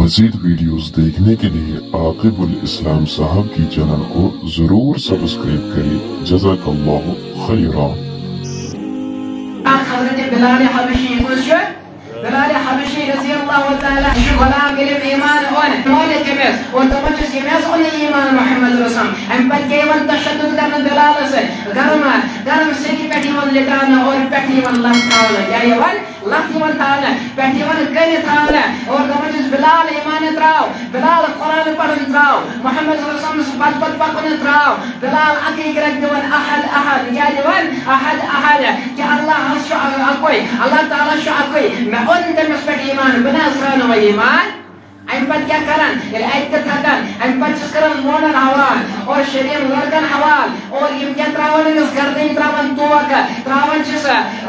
मजीद videos देखने के लिए आकिबुल इस्लाम साहब की चैनल को जरूर सब्सक्राइब करें। जज़ाकल्लाहु खैरान। बिलाल हबशी रज़ियल्लाहु ताला गुलाम इल्म ईमान on मौलिक यमस और तमचस यमस on ईमान मोहम्मद रसूल हम पर केवल तशद्दुद करने बिलाल से गरम सेकी पेटीवन लेटाना और पेटीवन लफ्ताना यायवन लफ्तीवन ताना पेटीवन कने ताना और तमचस बिलाल ईमान त्राव बिलाल कुरान पढ़न त्राव मोहम्मद रसूल पद पकन त्राव बिलाल अकी करदवन अहद यायवन अहद कि अल्लाह अकोई अल्लाह ताला शो अकोई मैं उन तमस पर ईमान बना सराना व ईमान हम पर क्या करन ये ऐत थकन हम पर चस्करन मोनन हवाल और शरीर लड़कन हवाल और ये क्या त्रावन इस गर्दन त्रावन तोक त्रावन जिस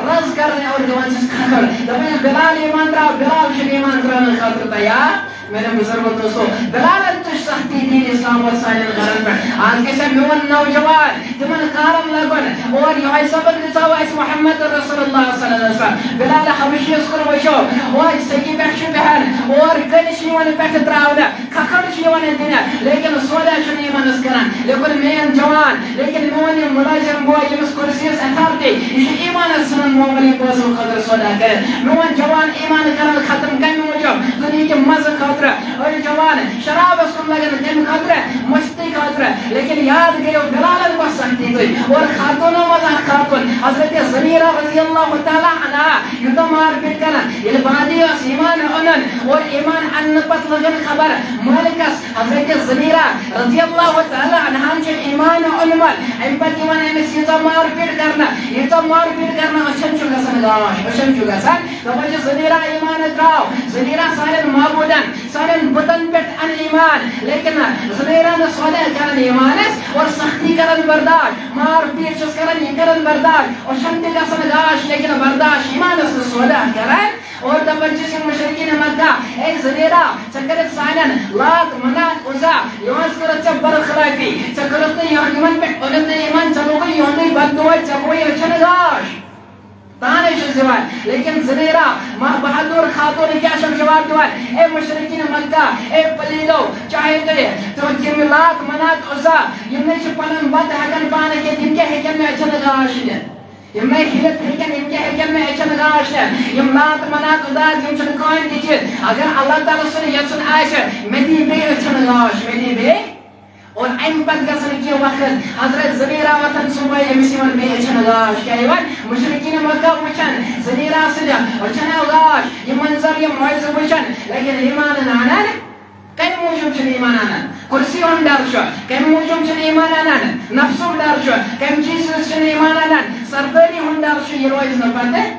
रज करने और जवान जिस खबर तब बिलाल ईमान त्राव बिलाल शरीर ईमान त्रावन खातिर तैयार मेरे बुजुर्गों दोस्तों बिलाल तो सख्ती दीन इस्लाम और सारे गरन पर आज के सब नौन नौजवान जमन कारम लगन और ये सबक दिखावा इस मोहम्मद रसूलुल्लाह सल्लल्लाहु अलैहि वसल्लम बिलाल हबशी उसको वशो और सही बैठ बहन और कनिश वन बैठ त्रावना खखड़ वन दिन लेकिन सोदा शनी मन करन लेकिन मेन जवान लेकिन मोन मुलाजिम बॉय ये कुर्सी अथॉरिटी ये ईमान सुनन मोगली पोसल खबर सोदा करे मोन जवान ईमान करन खत्म कर मोजब दुनिया के मजे और जवान शराब उसको लगन दिन खातिर मस्ती खातिर लेकिन याद करो बिलाल को सख्ती थी और खातूनों मजा खातून हजरत ज़नीरा रज़ियल्लाहु ताला अन्हा युद्ध मार पीट करना ये बादी और ईमान अनन और ईमान अन्न पत लगन खबर मालिकस हजरत ज़नीरा रज़ियल्लाहु ताला अन्हा के ईमान अनमल हम पर ईमान में सीधा मार पीट करना ये तो मार पीट करना अशन चुगसन गावाश अशन चुगसन तो वजह ज़नीरा ईमान त्राव ज़नीरा सारे माबूदन सारे बदन पे अन ईमान लेकिन ज़नीरा ने सोलह करन ईमान और सख्ती करन बर्दाश्त मार पीट करन करन बर्दाश्त और शांति का सनगाश लेकिन बर्दाश्त ईमान से सोलह करन और तबज्जुह से मुशरिकीन मक्का ए ज़नीरा चकरत सानन लात मनात उज़ा योस करत बर खलाफी चकरत ईमान पे उन्नत ईमान चलोगे योने बददुआ चकोई अचनगाश ताने जवान लेकिन ज़नीरा मां बहादुर खातून क्या जवाब दिवान ए मुशरिकीन मक्का ए पलीलो चाहे गए तो जिमलात मनात उज़ा यमने च पलन बद हकन पाने के दिन के हकन में अचनगाश है यमने हिलत हकन इनके हकन में अचनगाश है यमलात मनात उज़ा यम च कोइन दिखे अगर अल्लाह ताला सुन यसन आयशा मेदी बे अचनगाश मेदी बे और अम पर गसन के वक्त हजरत ज़नीरा वतन सुबह एमिसिमन में अचनगाश क्या है मुशरिकीन मक्का वचन ज़नीरा से अचनगाश ये मंजर ये मौज वचन लेकिन ईमान नानन कई मौजूद छन ईमान नानन कुर्सी हम डर छ कई मौजूद छन ईमान नानन नफ्सु डर छ कई चीज छन ईमान नानन सरदारी हम डर छ ये रोज न पते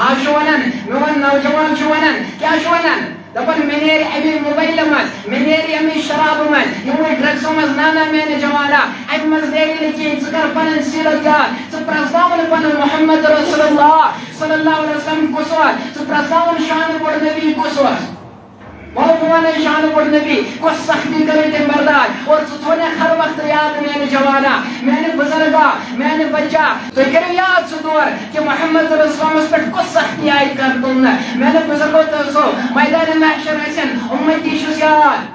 आज वनन नौन नौजवान छवनन क्या छवनन दपन मेनेरी अमी मोबाइल मत मेनेरी अमी शराब मत ये ड्रग्स मत नाना मैंने जवाना अम मत देरी लेकिन सकर पन सीरत या सुप्रस्तावन पन मोहम्मद रसूलुल्लाह सल्लल्लाहु अलैहि वसल्लम कुसवा सुप्रस्तावन शान पढ़ नबी कुसवा मौलाना शान पढ़ नबी को सख्ती करे ते बर्दाश्त और सुथोने हर वक्त याद मैंने जवाना मैंने बुजुर्गा मैंने बच्चा तो करे याद सुदूर कि मोहम्मद रसूलुल्लाह पर को सख्ती आई कर तुमने मैंने बुजुर्गों तो सो मैदान महशर ऐसन उम्मती शुजात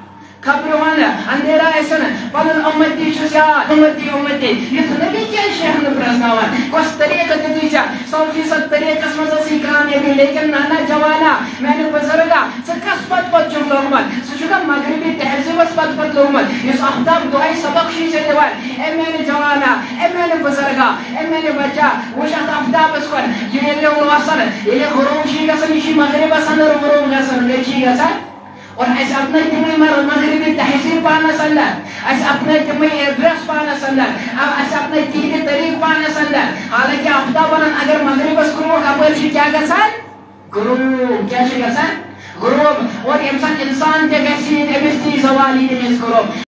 खबर वाला अंधेरा ऐसा पलन उम्मती शुजात उम्मती ये तो नबी क्या शेख ने प्रस्तावन कुछ तरीका दिया 100% तरीका समझ कामयाबी लेकिन नाना जवाना मैंने बुजुर्गा सकस पद जुमलों मत सुजुगा मगरिबी तहजीब पद लोमत इस अहदाब दुआई सबक शी से देवाल ए मैंने जवाना ए मैंने बुजुर्गा ए मैंने बच्चा वो शायद अहदाब इसको ये ले वसन ये गुरूब शी का सनी मगरिब सन गुरूब का सन देखी गया और ऐसे अपने तुम्हें मगरिबी तहजीब पाना सल्लत ऐसे अपने तुम्हें एड्रेस पाना सल्लत अब ऐसे अपने तीन तरीक पाना सल्लत हालांकि अहदाब बनन अगर मगरिब गुरूब का शी क्या गसन गुरूब क्या शी गसन गुरूब और इंसान के गसी एमिस्ती सवाली ने गुरूब